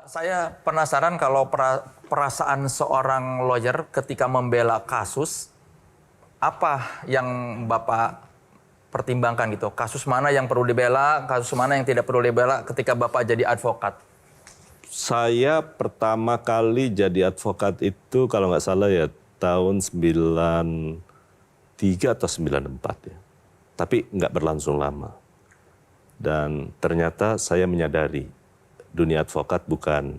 Saya penasaran kalau perasaan seorang lawyer ketika membela kasus, apa yang Bapak pertimbangkan gitu? Kasus mana yang perlu dibela, kasus mana yang tidak perlu dibela ketika Bapak jadi advokat? Saya pertama kali jadi advokat itu kalau nggak salah ya tahun 93 atau 94 ya. Tapi nggak berlangsung lama. Dan ternyata saya menyadari dunia advokat bukan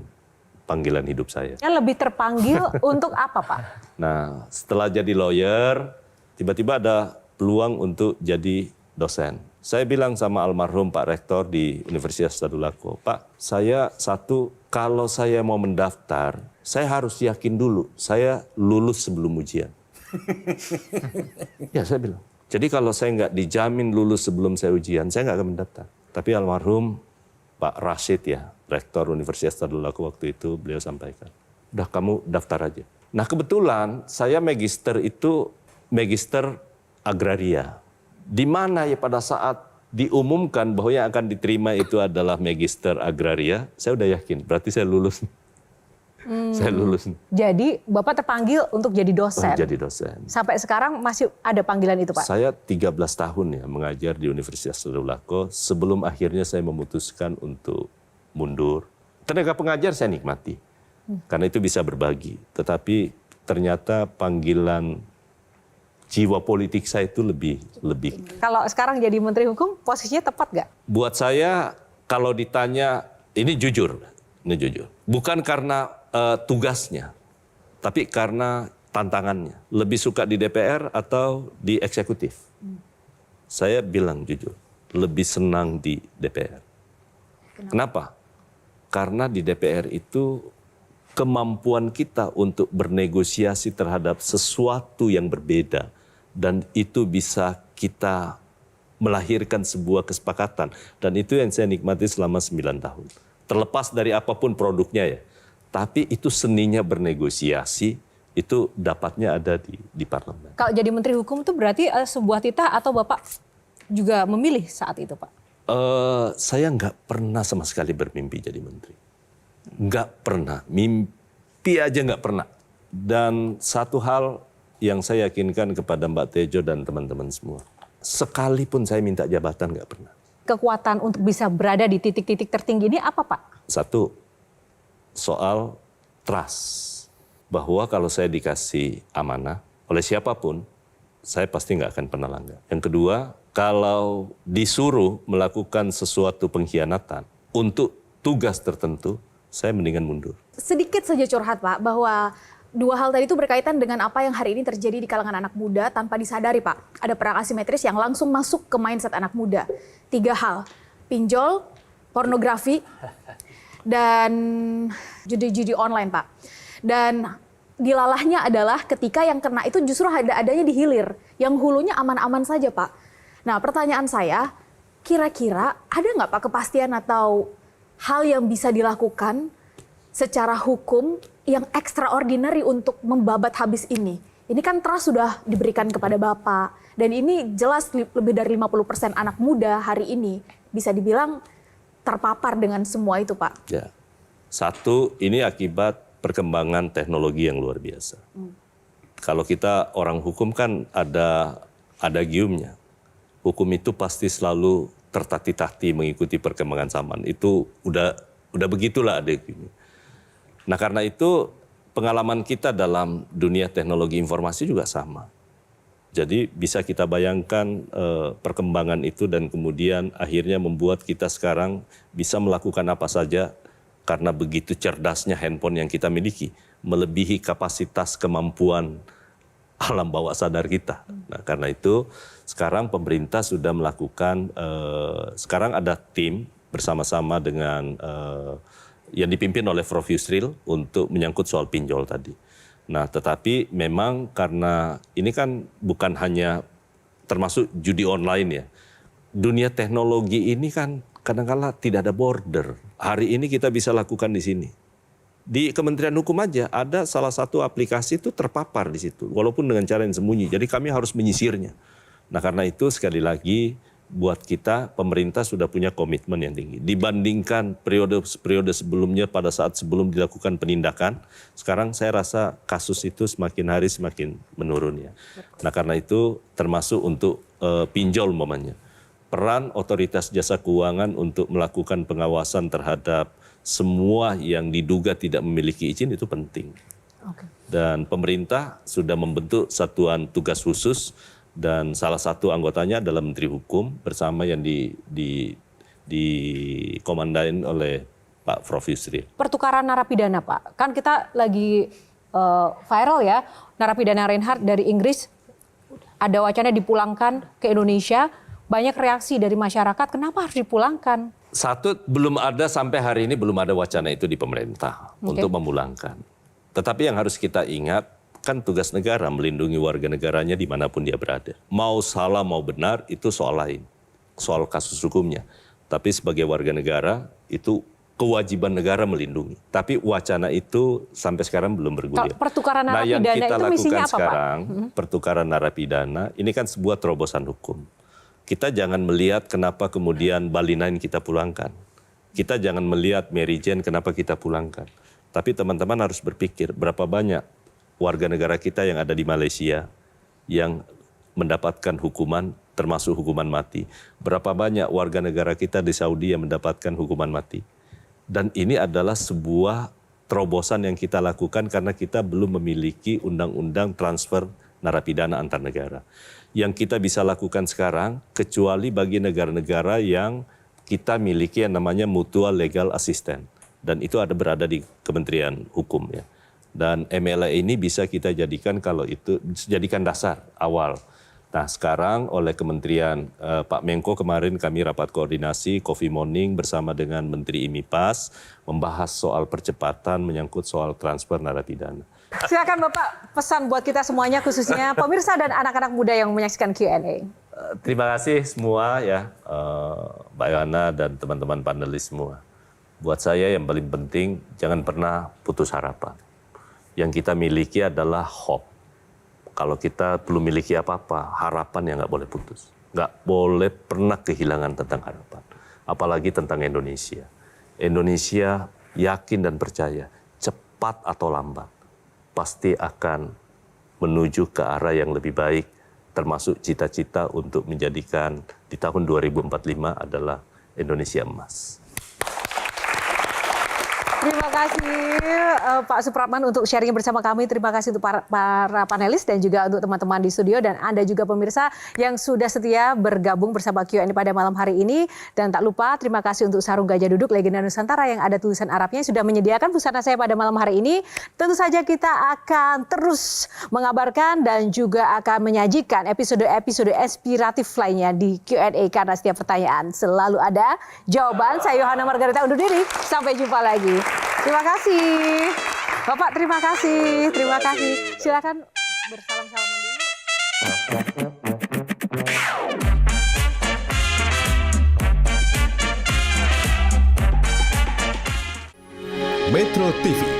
panggilan hidup saya. Lebih terpanggil untuk apa, Pak? Nah, setelah jadi lawyer, tiba-tiba ada peluang untuk jadi dosen. Saya bilang sama almarhum Pak Rektor di Universitas Tadulako, Pak, saya kalau saya mau mendaftar, saya harus yakin dulu, saya lulus sebelum ujian. Ya, saya bilang. Jadi kalau saya nggak dijamin lulus sebelum saya ujian, saya nggak akan mendaftar. Tapi almarhum Pak Rashid ya, Rektor Universitas Tadulako waktu itu, beliau sampaikan, udah kamu daftar aja. Nah kebetulan saya magister itu magister agraria. Di mana ya pada saat diumumkan bahwa yang akan diterima itu adalah magister agraria, saya udah yakin, berarti saya lulus. Saya lulus. Jadi Bapak terpanggil untuk jadi dosen? Jadi dosen. Sampai sekarang masih ada panggilan itu, Pak? Saya 13 tahun ya mengajar di Universitas Tadulako sebelum akhirnya saya memutuskan untuk mundur. Tenaga pengajar saya nikmati, karena itu bisa berbagi. Tetapi ternyata panggilan jiwa politik saya itu lebih. Kalau sekarang jadi Menteri Hukum, posisinya tepat nggak? Buat saya, kalau ditanya, ini jujur. Bukan karena tugasnya, tapi karena tantangannya. Lebih suka di DPR atau di eksekutif? Saya bilang jujur, lebih senang di DPR. Kenapa? Karena di DPR itu kemampuan kita untuk bernegosiasi terhadap sesuatu yang berbeda dan itu bisa kita melahirkan sebuah kesepakatan dan itu yang saya nikmati selama 9 tahun. Terlepas dari apapun produknya ya, tapi itu seninya bernegosiasi itu dapatnya ada di parlemen. Kalau jadi Menteri Hukum itu berarti sebuah titah atau Bapak juga memilih saat itu, Pak? Saya nggak pernah sama sekali bermimpi jadi menteri. Nggak pernah, mimpi aja nggak pernah. Dan satu hal yang saya yakinkan kepada Mbak Tejo dan teman-teman semua, sekalipun saya minta jabatan nggak pernah. Kekuatan untuk bisa berada di titik-titik tertinggi ini apa, Pak? Satu, soal trust. Bahwa kalau saya dikasih amanah oleh siapapun, saya pasti nggak akan pernah langgar. Yang kedua, kalau disuruh melakukan sesuatu pengkhianatan untuk tugas tertentu, saya mendingan mundur. Sedikit saja curhat, Pak, bahwa dua hal tadi itu berkaitan dengan apa yang hari ini terjadi di kalangan anak muda tanpa disadari, Pak. Ada perang asimetris yang langsung masuk ke mindset anak muda. 3 hal, pinjol, pornografi, dan judi-judi online, Pak. Dan dilalahnya adalah ketika yang kena itu justru adanya di hilir, yang hulunya aman-aman saja, Pak. Nah, pertanyaan saya, kira-kira ada nggak Pak kepastian atau hal yang bisa dilakukan secara hukum yang extraordinary untuk membabat habis ini? Ini kan trust sudah diberikan kepada Bapak, dan ini jelas lebih dari 50% anak muda hari ini bisa dibilang terpapar dengan semua itu, Pak. Ya. Satu, ini akibat perkembangan teknologi yang luar biasa. Kalau kita orang hukum kan ada giumnya. Hukum itu pasti selalu tertati-tati mengikuti perkembangan zaman. Itu udah begitulah ada giumnya. Nah karena itu pengalaman kita dalam dunia teknologi informasi juga sama. Jadi bisa kita bayangkan perkembangan itu dan kemudian akhirnya membuat kita sekarang bisa melakukan apa saja karena begitu cerdasnya handphone yang kita miliki, melebihi kapasitas kemampuan alam bawah sadar kita. Nah karena itu sekarang pemerintah sudah melakukan, sekarang ada tim bersama-sama dengan yang dipimpin oleh Prof. Yusril untuk menyangkut soal pinjol tadi. Nah tetapi memang karena ini kan bukan hanya termasuk judi online ya. Dunia teknologi ini kan kadang-kala tidak ada border. Hari ini kita bisa lakukan di sini. Di Kementerian Hukum aja ada salah satu aplikasi itu terpapar di situ, walaupun dengan cara yang sembunyi. Jadi kami harus menyisirnya. Nah karena itu sekali lagi buat kita, pemerintah sudah punya komitmen yang tinggi. Dibandingkan periode sebelumnya pada saat sebelum dilakukan penindakan, sekarang saya rasa kasus itu semakin hari semakin menurun ya. Nah karena itu termasuk untuk pinjol umpamanya. Peran otoritas jasa keuangan untuk melakukan pengawasan terhadap semua yang diduga tidak memiliki izin itu penting. Dan pemerintah sudah membentuk satuan tugas khusus dan salah satu anggotanya adalah Menteri Hukum bersama yang dikomandain oleh Pak Prof. Yusril. Pertukaran narapidana Pak, kan kita lagi viral ya, narapidana Reinhardt dari Inggris ada wacana dipulangkan ke Indonesia, banyak reaksi dari masyarakat, kenapa harus dipulangkan? Satu, belum ada sampai hari ini belum ada wacana itu di pemerintah untuk memulangkan. Tetapi yang harus kita ingat, kan tugas negara melindungi warga negaranya dimanapun dia berada. Mau salah mau benar itu soal lain, soal kasus hukumnya. Tapi sebagai warga negara itu kewajiban negara melindungi. Tapi wacana itu sampai sekarang belum bergulir. Pertukaran Nah yang narapidana kita itu lakukan misinya apa sekarang, Pak? pertukaran narapidana ini kan sebuah terobosan hukum. Kita jangan melihat kenapa kemudian Bali 9 kita pulangkan. Kita jangan melihat Mary Jane kenapa kita pulangkan. Tapi teman-teman harus berpikir berapa banyak warga negara kita yang ada di Malaysia yang mendapatkan hukuman termasuk hukuman mati. Berapa banyak warga negara kita di Saudi yang mendapatkan hukuman mati. Dan ini adalah sebuah terobosan yang kita lakukan karena kita belum memiliki undang-undang transfer narapidana antar negara. Yang kita bisa lakukan sekarang kecuali bagi negara-negara yang kita miliki yang namanya mutual legal assistance. Dan itu berada di Kementerian Hukum ya. Dan MLA ini bisa kita jadikan kalau itu jadikan dasar awal. Nah sekarang oleh Kementerian Pak Menko kemarin kami rapat koordinasi Coffee Morning bersama dengan Menteri IMIPAS membahas soal percepatan menyangkut soal transfer narapidana. Silakan Bapak pesan buat kita semuanya khususnya pemirsa dan anak-anak muda yang menyaksikan Q&A. Terima kasih semua ya Mbak Yohana dan teman-teman panelis semua. Buat saya yang paling penting jangan pernah putus harapan. Yang kita miliki adalah hope. Kalau kita belum miliki apa-apa, harapan yang nggak boleh putus. Nggak boleh pernah kehilangan tentang harapan. Apalagi tentang Indonesia. Indonesia yakin dan percaya, cepat atau lambat, pasti akan menuju ke arah yang lebih baik, termasuk cita-cita untuk menjadikan di tahun 2045 adalah Indonesia emas. Terima kasih Pak Supratman untuk sharing bersama kami. Terima kasih untuk para panelis dan juga untuk teman-teman di studio dan Anda juga pemirsa yang sudah setia bergabung bersama Q&A pada malam hari ini. Dan tak lupa terima kasih untuk Sarung Gajah Duduk Legenda Nusantara yang ada tulisan Arabnya sudah menyediakan busana saya pada malam hari ini. Tentu saja kita akan terus mengabarkan dan juga akan menyajikan episode-episode inspiratif lainnya di Q&A karena setiap pertanyaan selalu ada jawaban. Saya Yohana Margareta undur diri. Sampai jumpa lagi. Terima kasih. Bapak terima kasih. Terima kasih. Silakan bersalam-salaman dulu. Metro TV